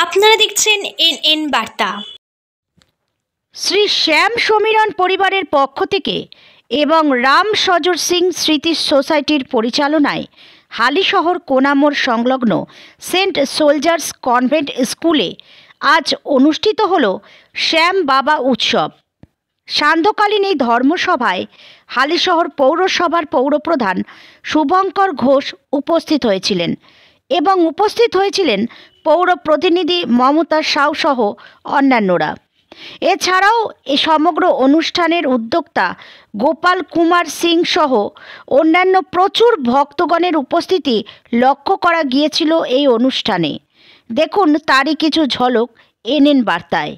আপনারা দেখছেন এনএন বার্তা। শ্রী শ্যাম সমীরণ পরিবারের পক্ষ থেকে এবং রাম সজর সিং স্মৃতি সোসাইটির পরিচালনায় হালিশহর কোনামোড় সংলগ্ন সেন্ট সোলজার্স কনভেন্ট স্কুলে আজ অনুষ্ঠিত হল শ্যাম বাবা উৎসব। সান্ধ্যকালীন এই ধর্মসভায় হালিশহর পৌরসভার পৌরপ্রধান শুভঙ্কর ঘোষ উপস্থিত হয়েছিলেন এবং উপস্থিত হয়েছিলেন পৌর প্রতিনিধি মমতা সাউ সহ অন্যান্যরা। এছাড়াও এ সমগ্র অনুষ্ঠানের উদ্যোক্তা গোপাল কুমার সিং সহ অন্যান্য প্রচুর ভক্তগণের উপস্থিতি লক্ষ্য করা গিয়েছিল এই অনুষ্ঠানে। দেখুন তারই কিছু ঝলক এনএন বার্তায়।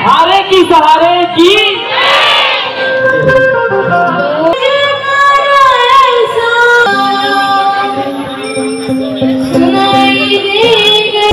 हारे की सहारे की सुनाई देगा